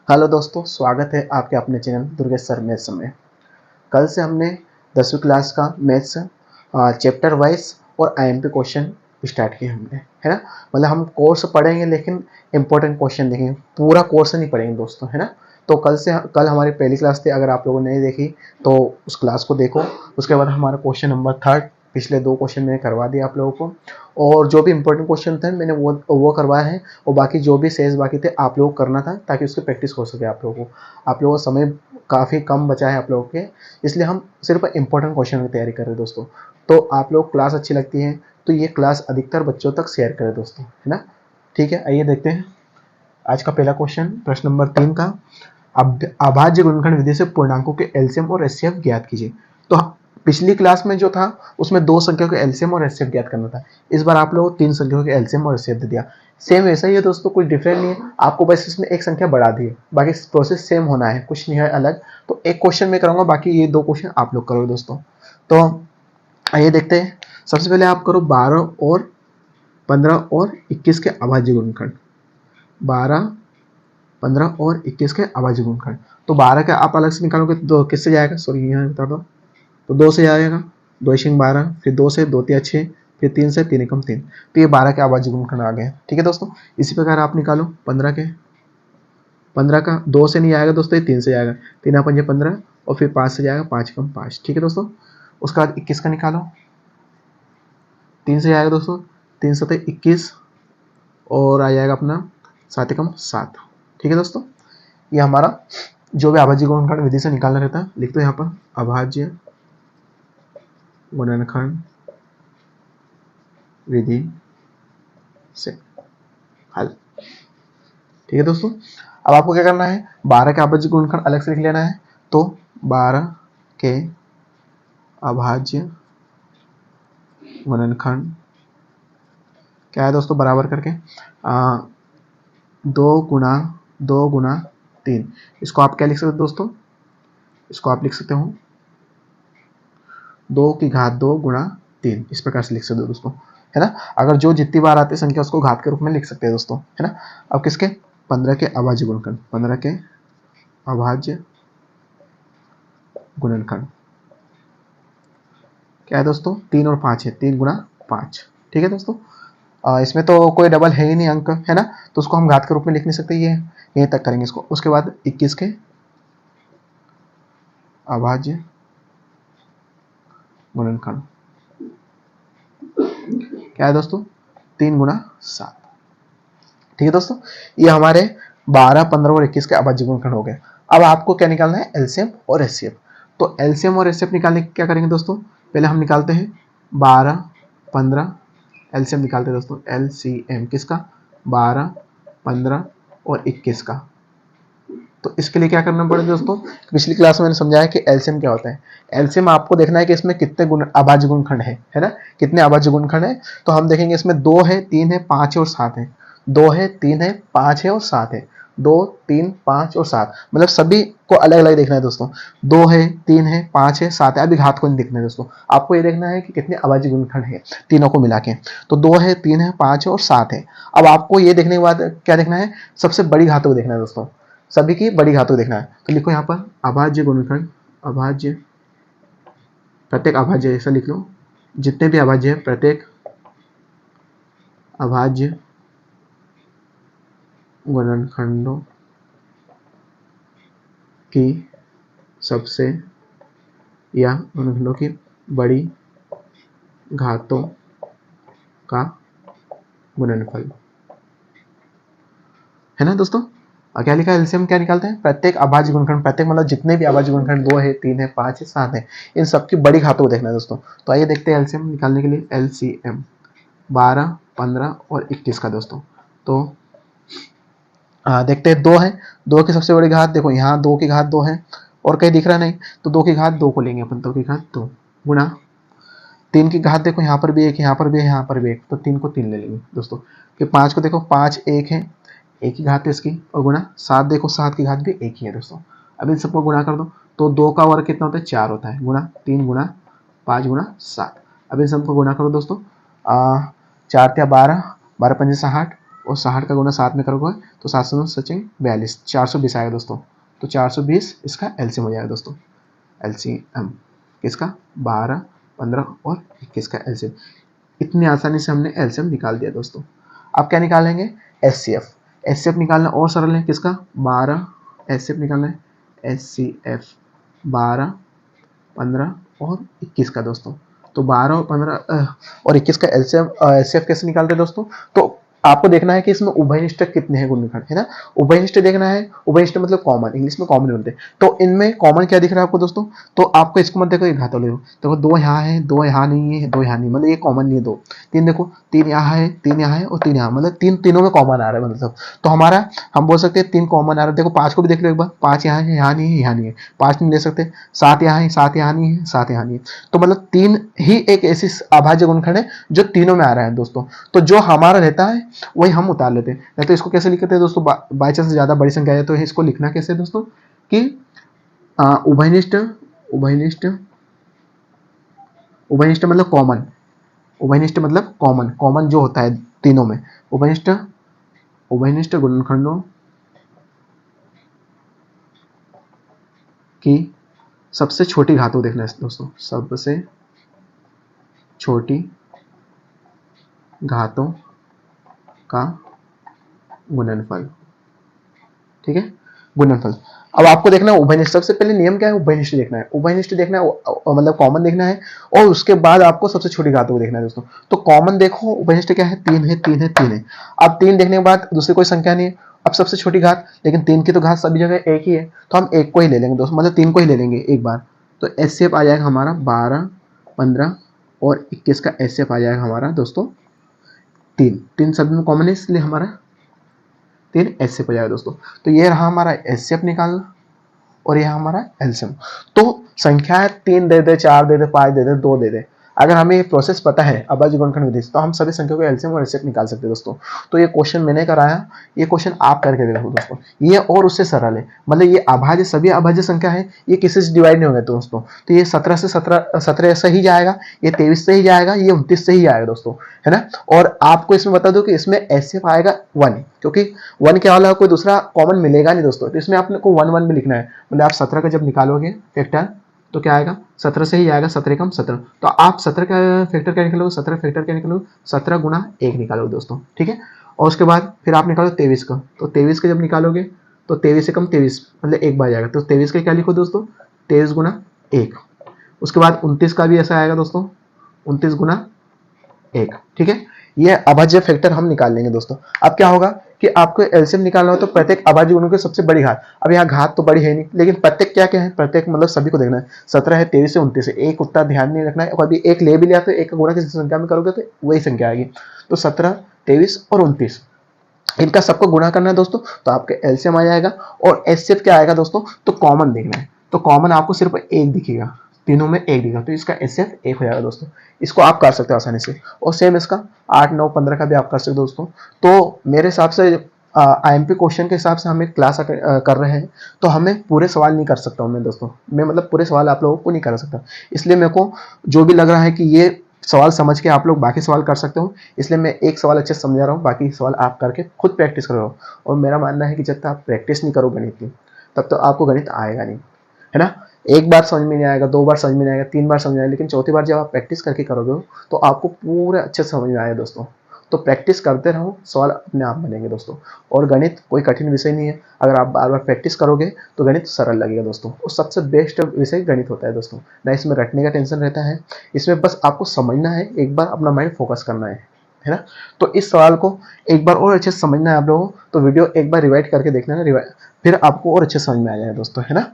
Hello दोस्तों, स्वागत है आपके अपने चैनल दुर्गेश सर मैथ्स में। कल से हमने 10वीं क्लास का मैथ्स चैप्टर वाइज और आईएमपी क्वेश्चन स्टार्ट किए हमने, है ना। मतलब हम कोर्स पढ़ेंगे लेकिन इंपॉर्टेंट क्वेश्चन देखेंगे, पूरा कोर्स नहीं पढ़ेंगे दोस्तों, है ना। तो कल हमारी पहली क्लास थी, अगर आप लोगों ने नहीं देखी तो उस क्लास को देखो। उसके बाद हमारा क्वेश्चन नंबर 3, पिछले 2 क्वेश्चन मैंने करवा दिया आप लोगों को, और जो भी इंपॉर्टेंट क्वेश्चन थे मैंने वो करवाए हैं, और बाकी जो भी शेष बाकी थे आप लोगों को करना था ताकि उसकी प्रैक्टिस हो सके आप लोगों को। आप लोगों का समय काफ़ी कम बचा है आप लोगों के, इसलिए हम सिर्फ इंपॉर्टेंट क्वेश्चन की तैयारी कर रहे हैं दोस्तों। तो आप लोग क्लास अच्छी लगती है तो ये क्लास अधिकतर बच्चों तक शेयर करें दोस्तों, है ना। ठीक है, आइए देखते हैं आज का पहला क्वेश्चन, प्रश्न नंबर 3 का। अभाज्य गुणनखंड विधि से पूर्णांकों के एलसीएम और एचसीएफ ज्ञात कीजिए। तो पिछली क्लास में जो था उसमें 2 संख्याओं के एलसीएम और एचसीएफ ज्ञात करना था। इस बार आप लोगों को 3 संख्याओं के एलसीएम और एचसीएफ दे दिया। सेम वैसा ही है दोस्तों, कुछ डिफरेंट नहीं है, आपको बस इसमें एक संख्या बढ़ा दी है, बाकी प्रोसेस सेम होना है, कुछ नहीं है अलग। तो एक क्वेश्चन मैं करूंगा, बाकी ये 2 क्वेश्चन आप लोग करोगे दोस्तों। तो आइए देखते हैं। सबसे पहले आप करो 12 और 15 और 21 के अभाज्य गुणनखंड। 12, 15 और 21 के अभाज्य गुणनखंड। तो 12 का आप अलग से निकालोगे तो किससे जाएगा, सॉरी यहाँ बता दो, तो 2 से जाएगा, 2 × 12, फिर 2 से 2 × 6, फिर 3 से 3 × 3। तो ये 12 के अभाज्य गुणनखंड आ गए। ठीक है दोस्तों, इसी प्रकार आप निकालो 15 के। 15 का 2 से नहीं आएगा दोस्तों, ये 3 से जाएगा, 3 × 5 = 15, और फिर 5 से जाएगा, 5 × 5। ठीक है दोस्तों, उसके बाद 21 का निकालो, 3 से जाएगा दोस्तों, 3 × 7 = 21, और आ जाएगा अपना 7 × 7। ठीक है दोस्तों, ये हमारा जो भी अभाज्य गुणनखंड विधि से निकालना रहता है, लिख दो यहाँ पर अभाज्य गुणनखंड विधि से हल। ठीक है दोस्तों, अब आपको क्या करना है, 12 के अभाज्य गुणनखंड अलग से लिख लेना है। तो 12 के अभाज्य गुणनखंड क्या है दोस्तों, बराबर करके 2 गुना 3। इसको आप क्या लिख सकते हो दोस्तों, इसको आप लिख सकते हो 2 की घात 2 गुणा 3, इस प्रकार से लिख सकते हो दोस्तों, है ना। अगर जो जितनी बार आती है संख्या उसको घात के रूप में लिख सकते हैं दोस्तों, है ना। अब किसके, 15 के अभाज्य गुणनखंड, 15 के अभाज्य गुणनखंड क्या है दोस्तों, 3 और 5 है, 3 गुणा 5। ठीक है दोस्तों, इसमें तो कोई डबल है ही नहीं अंक, है ना, तो उसको हम घात के रूप में लिख नहीं सकते, ये यहीं तक करेंगे इसको। उसके बाद 21 के अभाज्य गुणनखंड क्या है दोस्तों, 3 गुणा 7। ठीक है दोस्तों, ये हमारे 12, 15 और 21 के अभाज्य गुणनखंड हो गए। अब आपको क्या निकालना है, एलसीएम और एचसीएफ। तो एलसीएम और एचसीएफ निकालने क्या करेंगे दोस्तों, पहले हम निकालते हैं 12, 15, एलसीएम निकालते हैं दोस्तों, एलसीएम किसका, 12, 15 और 21 का। तो इसके लिए क्या करना पड़ेगा दोस्तों, पिछली क्लास में मैंने समझाया कि एलसीएम क्या होता है। एलसीएम आपको देखना है कि इसमें कितने अभाज्य गुणनखंड है ना, कितने अभाज्य गुणनखंड है। तो हम देखेंगे इसमें 2 है, 3 है, 5 है और 7 है। 2 है, 3 है, 5 है और 7 है। 2, 3, 5 और 7, मतलब सभी को अलग अलग देखना है दोस्तों। 2 है, 3 है, 5 है, 7 है, अभी घात को नहीं देखना है दोस्तों, आपको ये देखना है कि कितने अभाज्य गुणनखंड है तीनों को मिला के। तो 2 है, 3 है, 5 है और 7 है। अब आपको ये देखने के बाद क्या देखना है, सबसे बड़ी घातों को देखना है दोस्तों, सभी की बड़ी घातों देखना है। तो लिखो यहाँ पर अभाज्य गुणनखंड, अभाज्य, प्रत्येक अभाज्य ऐसा लिख लो, जितने भी अभाज्य है प्रत्येक अभाज्य गुणनखंडों की सबसे या गुणनखंडों की बड़ी घातों का गुणनफल, है ना दोस्तों। क्या लिखा है, एलसीएम क्या निकालते हैं, प्रत्येक अभाज्य गुणनखंड, प्रत्येक मतलब जितने भी अभाज्य गुणनखंड 2 है, 3 है, 5 है, 7 है, इन सबकी बड़ी घातों को देखना है दोस्तों। तो आइए देखते हैं एलसीएम निकालने के लिए, एलसीएम 12, 15 और 21 का दोस्तों। तो देखते हैं 2 है, 2 की सबसे बड़ी घात देखो, यहाँ 2 की घात 2 है और कहीं दिख रहा नहीं, तो 2 की घात 2 को लेंगे अपन, 2 की घात 2 गुणा 3 की घात देखो, यहाँ पर भी एक, यहाँ पर भी है, यहाँ पर भी एक, तो 3 को 3 ले लेंगे दोस्तों। फिर 5 को देखो, 5 एक है, एक ही घात है इसकी, और गुणा 7 देखो, 7 की घात भी एक ही है दोस्तों। अब इन सबको गुणा कर दो, तो 2 का वर्ग कितना होता है, 4 होता है, गुणा 3 गुणा 5 गुणा 7। अब इन सबको गुणा करो दोस्तों, 4 × 12, 12 × 5 = 60, और 60 का गुना 7 में करोगे तो 7 सचिन 42, 420 आएगा दोस्तों। तो 420 इसका एलसीएम हो जाएगा दोस्तों। एलसीएम किसका 12, 15 और 21 का एलसीएम। इतनी आसानी से हमने एलसीएम निकाल दिया दोस्तों। अब क्या निकालेंगे एचसीएफ। एचसीएफ निकालना और सरल है, किसका 12 एचसीएफ निकालना है, एचसीएफ 12, 15 और 21 का दोस्तों। तो 12 और 15 और 21 का एलसीएम एचसीएफ कैसे निकालते हैं दोस्तों। तो आपको देखना है कि इसमें उभयनिष्ठ कितने हैं गुणनखंड, है ना। उभयनिष्ठ देखना है, उभयनिष्ठ मतलब कॉमन, इंग्लिश में कॉमन बोलते हैं। तो इनमें कॉमन क्या दिख रहा है आपको दोस्तों। तो आपको इसको मत देखो ये घातों ले लो, देखो 2 यहाँ है, 2 यहाँ नहीं है, 2 यहाँ नहीं, मतलब ये कॉमन नहीं है 2। 3 देखो, 3 यहाँ है, 3 यहाँ है और 3 यहाँ, मतलब तीनों में कॉमन आ रहा है मतलब। तो हमारा हम बोल सकते हैं 3 कॉमन आ रहा है। देखो 5 को भी देख लो एक बार, 5 यहाँ है, यहाँ नहीं है, यहाँ नहीं है, 5 नहीं ले सकते। 7 यहाँ है, 7 यहाँ नहीं है, 7 यहाँ नहीं है। तो मतलब 3 ही एक ऐसी अभाज्य गुणनखंड है जो तीनों में आ रहा है दोस्तों। तो जो हमारा रहता है वही हम उतार लेते हैं। नहीं तो इसको कैसे लिखते हैं दोस्तों, बाई चांस ज्यादा बड़ी संख्या है तो इसको लिखना कैसे है दोस्तों कि उभयनिष्ठ, उभयनिष्ठ, उभयनिष्ठ मतलब कॉमन, उभयनिष्ठ मतलब कॉमन, कॉमन जो होता है तीनों में। उभयनिष्ठ, उभयनिष्ठ गुणनखंडों की सबसे छोटी घातों देखना है दोस्तों, सबसे छोटी घातों का गुणनफल, ठीक है, गुणनफल। अब आपको देखना है उभयनिष्ठ। सबसे पहले नियम क्या है, उभयनिष्ठ देखना है, उभयनिष्ठ देखना है मतलब कॉमन देखना है और उसके बाद आपको सबसे छोटी घातों को देखना है दोस्तों। तो कॉमन देखो उभयनिष्ठ क्या है, 3 है, 3 है, 3 है। अब 3 देखने के बाद दूसरी कोई संख्या नहीं है। अब सबसे छोटी घात, लेकिन 3 की तो घात सभी जगह एक ही है, तो हम एक को ही ले लेंगे दोस्तों, मतलब 3 को ही ले लेंगे एक बार। तो एचसीएफ आ जाएगा हमारा 12, 15 और 21 का एचसीएफ आ जाएगा हमारा दोस्तों 3। 3 सभी में कॉमन है इसलिए हमारा 3 एचसीएफ हो जाएगा दोस्तों। तो ये रहा हमारा एचसीएफ निकालना और यह हमारा एलसीएम। तो संख्या 3 दे दे, 4 दे दे, 5 दे दे, 2 दे दे, अगर हमें ये प्रोसेस पता है अभाज्य गुणनखंड विधि से, तो हम सभी संख्याओं को एलसीएम और एचसीएफ निकाल सकते हैं दोस्तों। तो ये क्वेश्चन मैंने कराया, ये क्वेश्चन आप करके देखो दोस्तों, ये और उससे सरल है। मतलब ये अभाज्य, सभी अभाज्य संख्या है, ये किसी से डिवाइड नहीं होगा दोस्तों। तो ये 17 से 17 से ही जाएगा, ये 23 से ही जाएगा, ये 29 से ही जाएगा दोस्तों, है ना। और आपको इसमें बता दो कि इसमें एचसीएफ आएगा 1, क्योंकि 1 के अलावा कोई दूसरा कॉमन मिलेगा नहीं दोस्तों। तो इसमें आपको 1 1 भी लिखना है। मतलब आप 17 का जब निकालोगे फैक्टर तो क्या आएगा, 17 से ही आएगा, 17 कम 17। तो आप 17 का फैक्टर क्या निकालोगे, 17 फैक्टर क्या निकालोगे, 17 गुना 1 निकालोगे दोस्तों, ठीक है। और उसके बाद फिर आप निकालो 23 का। तो 23 का जब निकालोगे तो 23 से कम 23 मतलब 1 बार जाएगा। तो 23 का क्या लिखो दोस्तों, 23 गुना 1। उसके बाद 29 का भी ऐसा आएगा दोस्तों, 29 गुना 1, ठीक है। ये अभाज्य फैक्टर हम निकाल लेंगे दोस्तों। अब क्या होगा कि आपको एलसीएम निकालना हो तो प्रत्येक अभाज्य गुणों की सबसे बड़ी घात, अब यहाँ घात तो बड़ी है नहीं, लेकिन प्रत्येक क्या क्या है, प्रत्येक मतलब सभी को देखना है। 17 है, 23 से 29 है, एक उतना ध्यान नहीं रखना है। और अभी एक ले भी लिया तो एक का गुणा किसी संख्या में करोगे तो वही संख्या आएगी। तो 17, 23 और 29 इनका सबको गुणा करना है दोस्तों, तो आपके एलसीएम आ जाएगा। और एचसीएफ क्या आएगा दोस्तों, तो कॉमन देखना है। तो कॉमन आपको सिर्फ एक दिखेगा, तीनों में एक दिखेगा, तो इसका एचसीएफ 1 हो जाएगा दोस्तों। इसको आप कर सकते हो आसानी से। और सेम इसका 8, 9, 15 का भी आप कर सकते हो दोस्तों। तो मेरे हिसाब से आईएमपी क्वेश्चन के हिसाब से हमें क्लास कर रहे हैं, तो हमें पूरे सवाल नहीं कर सकता हूँ मैं दोस्तों। मैं मतलब पूरे सवाल आप लोगों को नहीं कर सकता, इसलिए मेरे को जो भी लग रहा है कि ये सवाल समझ के आप लोग बाकी सवाल कर सकते हो, इसलिए मैं एक सवाल अच्छे से समझा रहा हूँ, बाकी सवाल आप करके खुद प्रैक्टिस करो। और मेरा मानना है कि जब तक आप प्रैक्टिस नहीं करो गणित की, तब तो आपको गणित आएगा नहीं, है ना। एक बार समझ में नहीं आएगा, 2 बार समझ में नहीं आएगा, 3 बार समझ में आएगा, लेकिन चौथी बार जब आप प्रैक्टिस करके करोगे तो आपको पूरे अच्छे से समझ में आएगा दोस्तों। तो प्रैक्टिस करते रहो, सवाल अपने आप बनेंगे दोस्तों। और गणित कोई कठिन विषय नहीं है, अगर आप बार बार प्रैक्टिस करोगे तो गणित सरल लगेगा दोस्तों। और सबसे बेस्ट विषय गणित होता है दोस्तों, ना इसमें रटने का टेंशन रहता है, इसमें बस आपको समझना है, एक बार अपना माइंड फोकस करना है ना। तो इस सवाल को एक बार और अच्छे से समझना है आप लोगों को, तो वीडियो एक बार रिवाइड करके देखना है, फिर आपको और अच्छे समझ में आ जाएगा दोस्तों, है ना।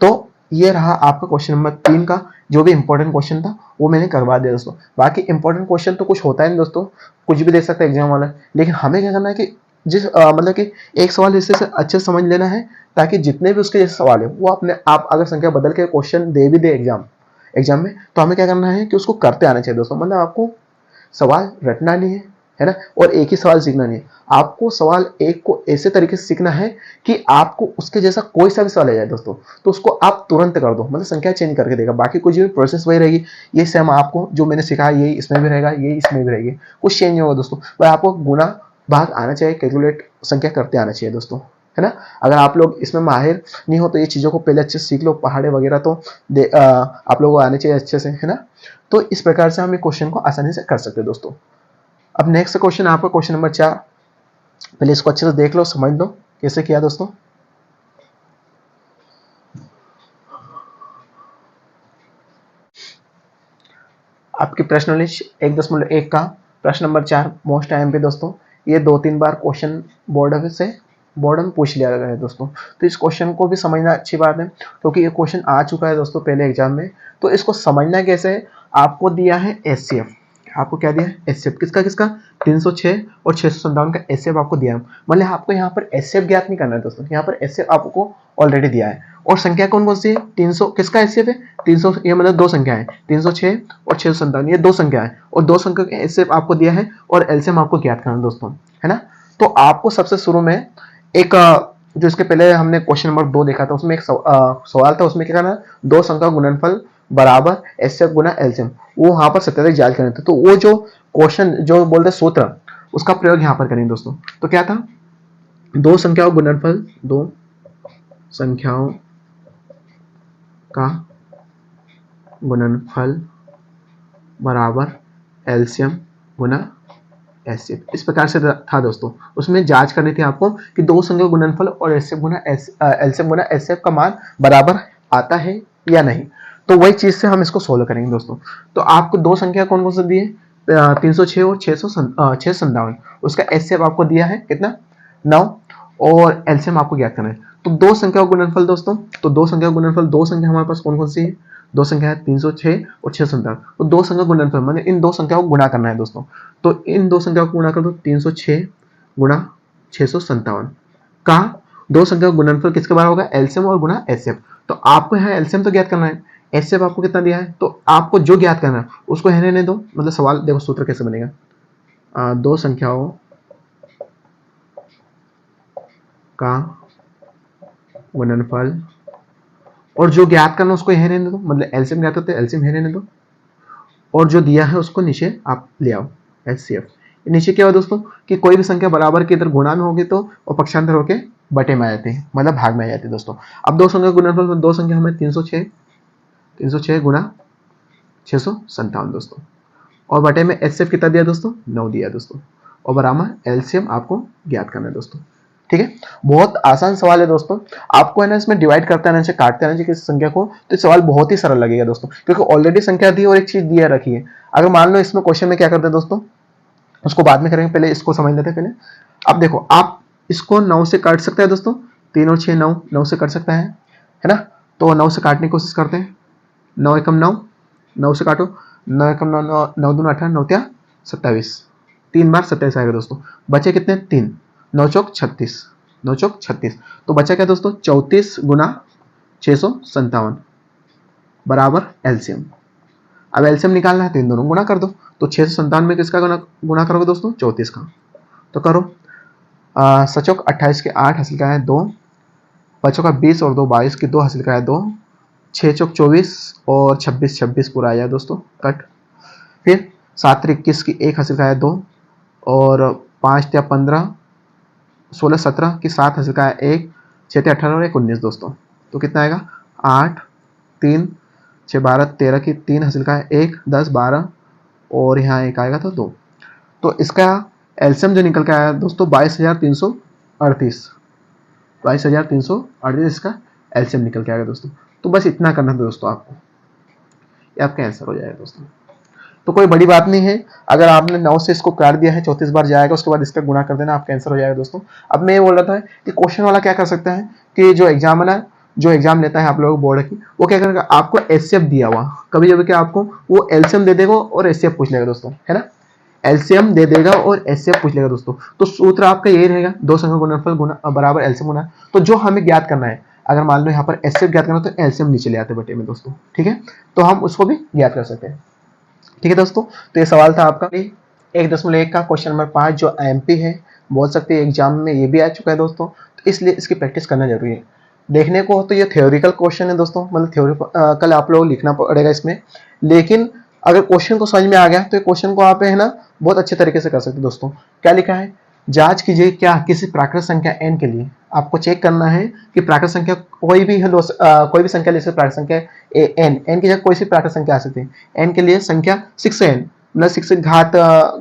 तो ये रहा आपका क्वेश्चन नंबर 3 का जो भी इंपॉर्टेंट क्वेश्चन था वो मैंने करवा दिया दोस्तों। बाकी इंपॉर्टेंट क्वेश्चन तो कुछ होता है नहीं दोस्तों, कुछ भी दे सकता है एग्जाम वाला, लेकिन हमें क्या करना है कि जिस मतलब कि एक सवाल इससे से अच्छे से समझ लेना है, ताकि जितने भी उसके जैसे सवाल है वो अपने आप अगर संख्या बदल के क्वेश्चन दे भी दे एग्जाम में, तो हमें क्या करना है कि उसको करते आना चाहिए दोस्तों। मतलब आपको सवाल रटना नहीं है ना, और एक ही सवाल सीखना नहीं है, आपको सवाल एक को ऐसे तरीके से सीखना है कि आपको उसके जैसा कोई सा भी सवाल आ जाए दोस्तों तो उसको आप तुरंत कर दो, मतलब संख्या चेंज करके देगा, बाकी कुछ भी प्रोसेस वही रहेगी। ये सेम आपको जो मैंने सिखाया यही इसमें भी रहेगा, यही इसमें भी रहेगी, कुछ चेंज नहीं होगा दोस्तों। वह आपको गुना भाग आना चाहिए, कैलकुलेट संख्या करते आना चाहिए दोस्तों, है ना। अगर आप लोग इसमें माहिर नहीं हो तो ये चीज़ों को पहले अच्छे से सीख लो, पहाड़े वगैरह तो आप लोगों को आने चाहिए अच्छे से, है ना। तो इस प्रकार से हम ये क्वेश्चन को आसानी से कर सकते हैं दोस्तों। अब नेक्स्ट क्वेश्चन आपका क्वेश्चन नंबर 4, पहले इसको अच्छे से देख लो, समझ लो कैसे किया दोस्तों। आपकी प्रश्न लिस्ट 1.1 का प्रश्न नंबर 4 मोस्ट टाइम पे दोस्तों, ये 2-3 बार क्वेश्चन बोर्ड में पूछ लिया गया है दोस्तों। तो इस क्वेश्चन को भी समझना अच्छी बात है, क्योंकि ये क्वेश्चन आ चुका है दोस्तों पहले एग्जाम में। तो इसको समझना कैसे है, आपको दिया है एचसीएफ, आपको क्या दिया है एचसीएफ, किसका किसका 306 और 657 का एचसीएफ आपको दिया है। मतलब आपको यहाँ पर एचसीएफ ज्ञात नहीं करना है दोस्तों, यहाँ पर एचसीएफ आपको ऑलरेडी दिया है। और संख्या कौन कौन सी है, 300 किसका एचसीएफ है 300, ये मतलब दो संख्या है 306 और 657, ये दो संख्या है और दो संख्या का एचसीएफ आपको दिया है और एलसीएम आपको ज्ञात करना है दोस्तों, है ना। तो आपको सबसे शुरू में एक जो इसके पहले हमने क्वेश्चन नंबर 2 देखा था, उसमें एक सवाल था, उसमें क्या करना, दो संख्या गुणनफल बराबर एचसीएफ गुना एलसीएम, वो वहां पर सत्याधिक जांच करने थे। तो वो जो क्वेश्चन जो बोलते सूत्र, उसका प्रयोग यहाँ पर करेंगे दोस्तों। तो क्या था, दो संख्याओं गुणनफल, दो संख्याओं का गुणनफल बराबर एलसीएम गुना एचसीएफ, इस प्रकार से था दोस्तों। उसमें जांच करनी थी आपको कि दो संख्या गुणनफल और एलसीएम गुना एचसीएफ का मान बराबर आता है या नहीं। तो वही चीज से हम इसको सोल्व करेंगे दोस्तों। तो आपको दो संख्या कौन कौन सी दी है, 306 और 657, उसका एचसीएफ आपको दिया है कितना 9 और एलसीएम आपको ज्ञात करना है। तो दो संख्या गुणनफल दोस्तों, तो दो संख्या गुणनफल, दो संख्या हमारे पास कौन कौन सी है, दो संख्या है 306 और 657, तो दो संख्या गुणनफल मतलब इन दो संख्याओं को गुणा करना है दोस्तों। तो इन दो संख्याओं को गुणा कर दो, 306 गुणा 657 का दो संख्या गुणनफल किसके बराबर होगा, एलसीएम और गुणा एचसीएफ। तो आपको यहाँ एलसीएम तो ज्ञात करना है, एचसीएफ आपको कितना दिया है, तो आपको जो ज्ञात करना है उसको रहने दो। मतलब सवाल देखो सूत्र कैसे बनेगा, दो संख्याओं का गुणनफल और जो ज्ञात करना उसको यह रहने दो, मतलब एलसीएम ज्ञात होते हैं एलसीएम यह रहने दो, और जो दिया है उसको नीचे आप ले आओ एचसीएफ। नीचे क्या हुआ दोस्तों कि कोई भी संख्या बराबर की इधर गुणा में होगी तो वो पक्षांतर होके बटे में आ जाते हैं, मतलब भाग में आ जाते हैं दोस्तों। अब दो संख्या गुणनफल में दो संख्या हमें 306 गुणा 657 दोस्तों, और बटे में एचसीएफ कितना दिया दोस्तों 9 दिया दोस्तों, और बराबर एलसीएम आपको ज्ञात करना है दोस्तों। ठीक है, बहुत आसान सवाल है दोस्तों। आपको है ना इसमें डिवाइड करते रहना चाहिए, काटते रहना चाहिए किसी संख्या को, तो सवाल बहुत ही सरल लगेगा दोस्तों, क्योंकि ऑलरेडी संख्या दी और एक चीज दिया रखी है। अगर मान लो इसमें क्वेश्चन में क्या करते हैं दोस्तों, उसको बाद में करेंगे, पहले इसको समझ लेते हैं पहले। अब देखो आप इसको 9 से काट सकते हैं दोस्तों, 3 और 6 9 से कट सकता है ना। तो 9 से काटने की कोशिश करते हैं, 9 एकम 9, 9 से काटो, 9 एकम 9, 9 दूना 18, 9 त्या 27, 3 बार 27 आएगा दोस्तों। बचे कितने 3, 9 चौक 36, 9 चौक 36, तो बचा क्या दोस्तों 34 गुना 657 बराबर एलसीएम। अब एलसीएम निकालना है तो इन दोनों गुणा कर दो, तो 657 में किसका गुणा करोगे दोस्तों 34 का, तो करो 7 चौक 28 के 8 हासिल का है 2, 5 चौका 20 और 2 22 के 2 हासिल का है 2, 6 चौक 24 और 26 पूरा आ जाए दोस्तों कट। फिर 7 21 की 1 हासिल का है 2 और 5 त्या 15, 16 17 की 7 हासिल का है 1, 6 त्या 18 और 1 19 दोस्तों। तो कितना आएगा 8 3 6 12 13 की 3 हासिल का है 1 10 12 और यहाँ एक आएगा तो 2। तो इसका एलसीएम जो निकल के आया दोस्तों 22,338, 22,338 इसका एलसीएम निकल के आएगा दोस्तों। तो बस इतना करना था दोस्तों आपको, ये आपका आंसर हो जाएगा दोस्तों। तो कोई बड़ी बात नहीं है, अगर आपने 9 से इसको काट दिया है 34 बार जाएगा, उसके बाद इसका गुणा कर देना, आपका आंसर हो जाएगा दोस्तों। अब मैं ये बोल रहा था कि क्वेश्चन वाला क्या कर सकता है कि जो एग्जाम लेता है आप लोगों को बोर्ड की, वो क्या करेगा आपको एचसीएफ दिया हुआ, कभी जब क्या आपको वो एलसीएम दे देगा और एचसीएफ पूछ लेगा दोस्तों, है ना। एलसीएम दे देगा और एचसीएफ पूछ लेगा दोस्तों। तो सूत्र आपका यही रहेगा, दो संख्या गुणनफल गुना बराबर एलसीएम गुना। तो जो हमें ज्ञात करना है, अगर मान लो यहाँ पर एचसीएफ ज्ञात करना तो एलसीएम नीचे ले आते बटे में दोस्तों, ठीक है, तो हम उसको भी ज्ञात कर सकते हैं। ठीक है दोस्तों, तो ये सवाल था आपका 1.1 का क्वेश्चन नंबर 5 जो एमपी है, बोल सकते हैं एग्जाम में ये भी आ चुका है दोस्तों, तो इसलिए इसकी प्रैक्टिस करना जरूरी है। देखने को तो ये थ्योरिकल क्वेश्चन है दोस्तों, मतलब थ्योरिकल आप लोग लिखना पड़ेगा इसमें, लेकिन अगर क्वेश्चन को समझ में आ गया तो ये क्वेश्चन को आप है ना बहुत अच्छे तरीके से कर सकते हैं दोस्तों। क्या लिखा है, जांच कीजिए क्या किसी प्राकृत संख्या n के लिए आपको चेक करना है कि प्राकृत संख्या कोई भी है कोई भी संख्या ले सकते प्राकृत संख्या n की जगह कोई सी प्राकृत संख्या आ सकती है। n के लिए संख्या 6n मतलब 6 घात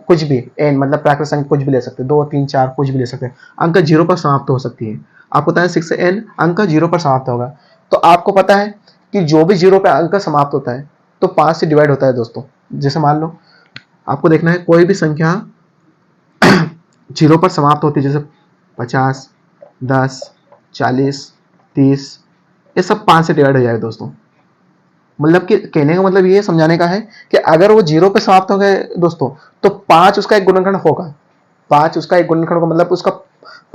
कुछ भी n मतलब प्राकृत संख्या कुछ भी ले सकते हैं, 2 3 4 कुछ भी ले सकते हैं। अंक 0 पर समाप्त हो सकती है। आपको पता है 6n अंक 0 पर समाप्त होगा। तो आपको पता है कि जो भी 0 पर अंक समाप्त होता है तो 5 से डिवाइड होता है दोस्तों। जैसे मान लो आपको देखना है कोई भी संख्या 0 पर समाप्त होती है, जैसे 50, 10, 40, 30, ये सब 5 से डिवाइड हो जाएगा दोस्तों। मतलब कि कहने का मतलब ये समझाने का है कि अगर वो 0 पे समाप्त हो गए दोस्तों तो 5 उसका एक गुणनखंड होगा। 5 उसका एक गुणनखंड होगा, मतलब उसका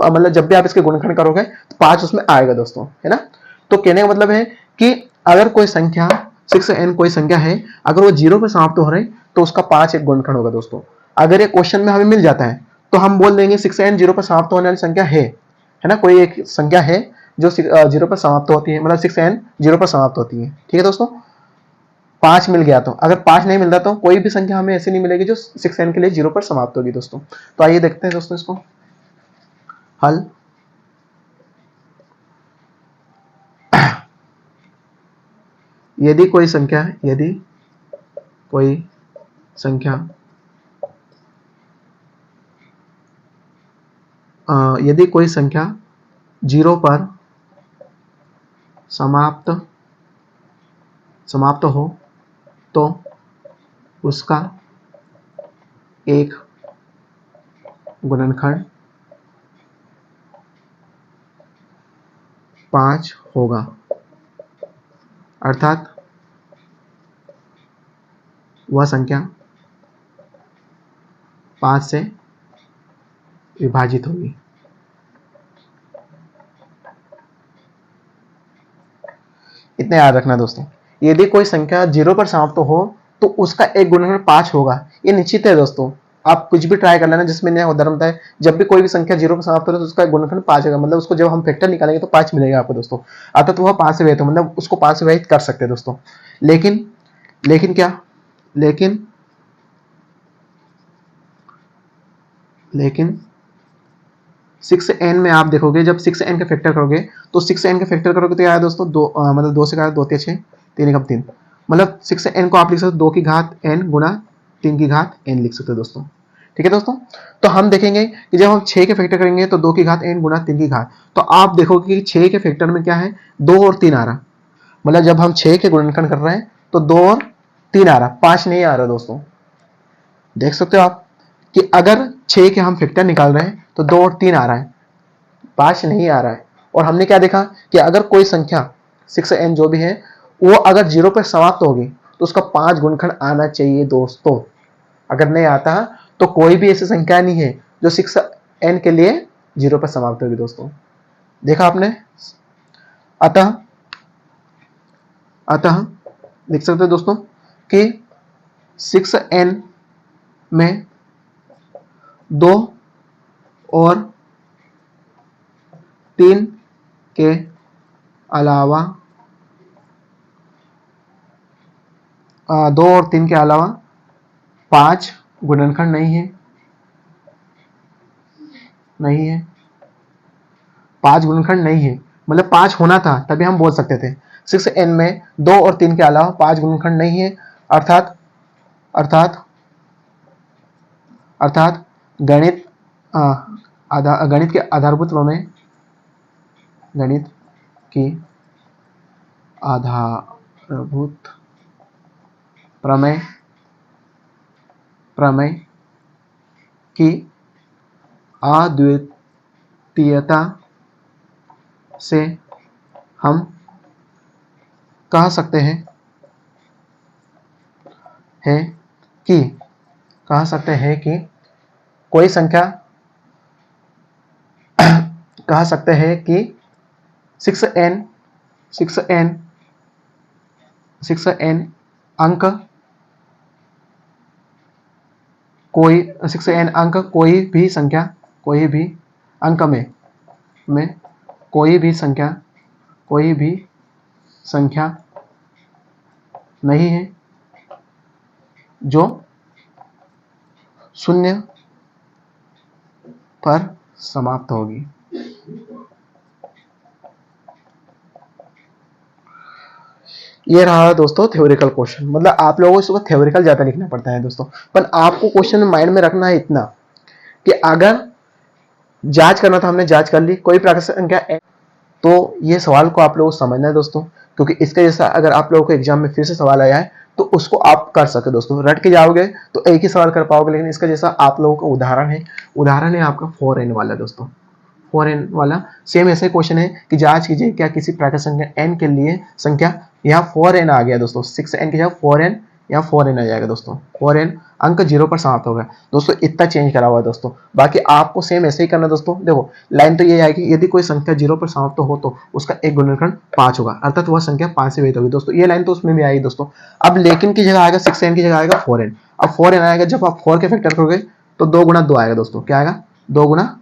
मतलब जब भी आप इसके गुणनखंड करोगे तो 5 उसमें आएगा दोस्तों, है ना। तो कहने का मतलब है कि अगर कोई संख्या 6n कोई संख्या है, अगर वो 0 पे समाप्त हो रहे तो उसका 5 एक गुणनखंड होगा दोस्तों। अगर ये क्वेश्चन में हमें मिल जाता है तो हम बोल देंगे 6n 0 पर समाप्त होने वाली संख्या है ना। कोई एक संख्या है जो 0 पर समाप्त होती है, मतलब 6n 0 पर समाप्त होती है। ठीक है दोस्तों, 5 मिल गया। तो अगर 5 नहीं मिलता तो कोई भी संख्या हमें ऐसी नहीं मिलेगी जो 6n के लिए 0 पर समाप्त होगी दोस्तों। तो आइए देखते हैं दोस्तों इसको हल। यदि कोई संख्या यदि कोई संख्या 0 पर समाप्त हो तो उसका एक गुणनखंड 5 होगा, अर्थात वह संख्या 5 से विभाजित होगी। इतना याद रखना दोस्तों, यदि कोई संख्या 0 पर समाप्त हो तो उसका एक गुणनखंड 5 होगा। ये निश्चित है दोस्तों, आप कुछ भी ट्राई कर लेना जिसमें नया उदाहरण होता है। जब भी कोई भी संख्या 0 पर समाप्त हो तो उसका एक गुणनखंड 5 होगा, मतलब उसको जब हम फैक्टर निकालेंगे तो 5 मिलेगा आपको दोस्तों। अर्थात वह 5 से विभाजित हो, मतलब उसको 5 से विभाजित कर सकते हैं दोस्तों। लेकिन क्या लेकिन 6n में आप देखोगे जब 6n का फैक्टर करोगे तो 6n का फैक्टर करोगे तो यार दोस्तों मतलब 2 से 2 × 6 3 × 3, मतलब 6n को आप लिख सकते हो 2 की घात n गुणा 3 की घात n लिख सकते हो दोस्तों। ठीक है दोस्तों, तो हम देखेंगे कि जब हम 6 के फैक्टर करेंगे तो 2 की घात n गुणा 3 की घात, तो आप देखोगे कि 6 के फैक्टर में क्या है 2 और 3 आ रहा, मतलब जब हम 6 के गुणनखंड कर रहे हैं तो 2 और 3 आ रहा, 5 नहीं आ रहा दोस्तों। देख सकते हो आप कि अगर 6 के हम फैक्टर निकाल रहे हैं तो 2 और 3 आ रहा है, 5 नहीं आ रहा है। और हमने क्या देखा कि अगर कोई संख्या 6n जो भी है वो अगर 0 पर समाप्त होगी तो उसका 5 गुणनखंड आना चाहिए दोस्तों। अगर नहीं आता तो कोई भी ऐसी संख्या नहीं है जो 6n के लिए 0 पर समाप्त होगी दोस्तों। देखा आपने। अतः लिख सकते हो दोस्तों कि 6n में 2 और 3 के अलावा 5 गुणनखंड नहीं है 5 गुणनखंड नहीं है, मतलब 5 होना था तभी हम बोल सकते थे। 6n में 2 और 3 के अलावा 5 गुणनखंड नहीं है, अर्थात अर्थात अर्थात गणित गणित के आधारभूत प्रमेय गणित की आधारभूत प्रमेय की अद्वितीयता से हम कह सकते हैं कि कोई संख्या कह सकते हैं कि 6n अंक कोई भी अंक में कोई भी संख्या नहीं है जो 0 पर समाप्त होगी। ये रहा दोस्तों थ्योरेटिकल क्वेश्चन, मतलब आप लोगों को इसको थ्योरेटिकल ज्यादा लिखना पड़ता है दोस्तों, पर आपको क्वेश्चन माइंड में रखना है इतना कि अगर जांच करना था, हमने जांच कर ली कोई प्राकृतिक संख्या n, तो ये सवाल को आप लोगों को समझना है दोस्तों, क्योंकि इसके जैसा अगर आप लोगों को एग्जाम में फिर से सवाल आया है तो उसको आप कर सके दोस्तों। रट के जाओगे तो एक ही सवाल कर पाओगे, लेकिन इसका जैसा आप लोगों का उदाहरण है आपका 4n वाला दोस्तों। 4n वाला सेम ऐसे क्वेश्चन है कि जांच कीजिए क्या किसी प्राकृतिक संख्या n के लिए संख्या, यहाँ 4n आ गया दोस्तों, 6n की जगह 4n, यहाँ 4n आ जाएगा दोस्तों। 4n अंक 0 पर समाप्त होगा दोस्तों, इतना चेंज करा हुआ है दोस्तों। बाकी आपको सेम ऐसे ही करना दोस्तों। देखो लाइन तो ये आएगी, यदि कोई संख्या 0 पर समाप्त हो तो उसका एक गुणनखंड 5 होगा, अर्थात वह संख्या 5 से विभाजित होगी दोस्तों। ये लाइन तो उसमें भी आएगी दोस्तों। अब लेकिन की जगह आएगा 6n की जगह आएगा 4n। अब 4n आएगा, जब आप 4 के फैक्टर करोगे तो 2 गुना 2 आएगा दोस्तों। क्या आएगा? 2 गुना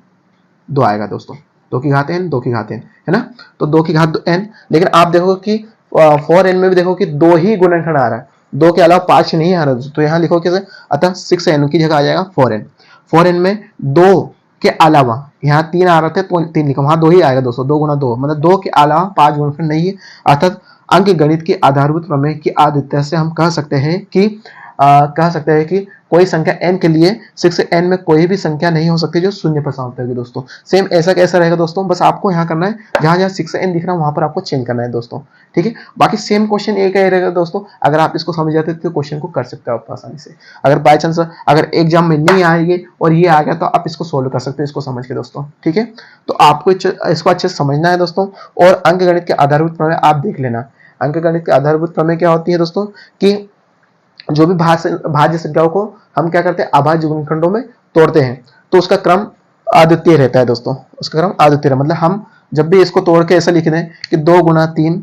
2 आएगा दोस्तों, 2 की घात n, 2 की घात n, है ना। तो 2 की घात n, लेकिन आप देखो कि 4n में भी देखो कि 2 ही गुणनखंड आ रहा है, 2 के अलावा 5 नहीं आ रहा दोस्तों। तो यहाँ लिखो कैसे, अतः 6n की जगह आ जाएगा 4n। 4n में 2 के अलावा, यहाँ 3 आ रहे थे तो 3 लिखा, वहां 2 ही आएगा दोस्तों। 2 गुना 2 मतलब 2 के अलावा 5 गुणनखंड नहीं है, अर्थात अंक गणित की आधारभूत प्रमेय की आदित्य से हम कह सकते हैं कि कोई संख्या n के लिए 6n में कोई भी संख्या नहीं हो सकती जो शून्य पर समाप्त होगी दोस्तों। सेम ऐसा कैसा रहेगा दोस्तों, बस आपको यहाँ करना है, जहां जहां 6n दिख रहा है वहां पर आपको चेंज करना है दोस्तों, ठीक है। बाकी सेम क्वेश्चन एक ही रहेगा दोस्तों। अगर आप इसको समझ जाते तो क्वेश्चन को कर सकते हो आप आसानी से। अगर बाय चांस अगर एग्जाम में नहीं आएगी और ये आ गया तो आप इसको सोल्व कर सकते हो इसको समझ के दोस्तों, ठीक है। तो आपको इसको अच्छे से समझना है दोस्तों। और अंक गणित के आधारभूत प्रमेय आप देख लेना। अंक गणित के आधारभूत प्रमेय क्या होती है दोस्तों, कि जो भी भाज्य संख्याओं को हम क्या करते हैं, अभाज्य गुणनखंडों में तोड़ते हैं, तो उसका क्रम अद्वितीय रहता है दोस्तों। उसका क्रम अद्वितीय, मतलब हम जब भी इसको तोड़ के ऐसा लिख दें कि 2 गुना 3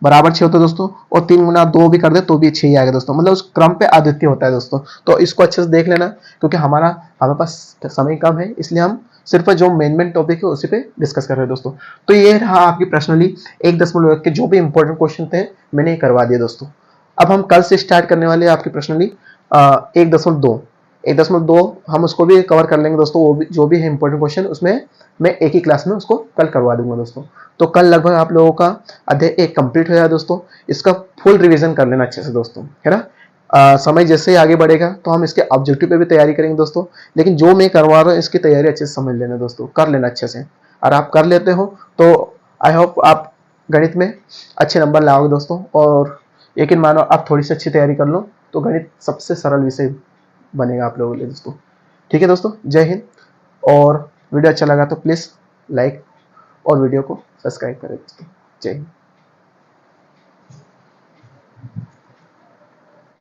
बराबर 6 होता है दोस्तों, और 3 गुना 2 भी कर दे तो भी 6 ही आएगा दोस्तों, मतलब उस क्रम पे अद्वितीय होता है दोस्तों। तो इसको अच्छे से देख लेना, क्योंकि हमारे पास समय कम है, इसलिए हम सिर्फ जो मेन टॉपिक है उसी पे डिस्कस कर रहे हैं दोस्तों। तो ये रहा आपकी पर्सनली 1.1 के जो भी इंपॉर्टेंट क्वेश्चन थे मैंने करवा दिया दोस्तों। अब हम कल से स्टार्ट करने वाले हैं आपकी पर्सनली 1.2 हम उसको भी कवर कर लेंगे दोस्तों। वो भी जो भी है इंपॉर्टेंट क्वेश्चन उसमें मैं एक ही क्लास में उसको कल करवा दूंगा दोस्तों। तो कल लगभग आप लोगों का अध्याय 1 कंप्लीट हो जाए दोस्तों। इसका फुल रिवीजन कर लेना अच्छे से दोस्तों, है ना। समय जैसे ही आगे बढ़ेगा तो हम इसके ऑब्जेक्टिव पे भी तैयारी करेंगे दोस्तों, लेकिन जो मैं करवा रहा हूँ इसकी तैयारी अच्छे से समझ लेना दोस्तों, कर लेना अच्छे से। और आप कर लेते हो तो आई होप आप गणित में अच्छे नंबर लाओगे दोस्तों। और यकीन मानो आप थोड़ी सी अच्छी तैयारी कर लो तो गणित सबसे सरल विषय बनेगा आप लोगों के लिए दोस्तों, ठीक है दोस्तों। जय हिंद। और वीडियो अच्छा लगा तो प्लीज़ लाइक और वीडियो को सब्सक्राइब करें दोस्तों। जय हिंद।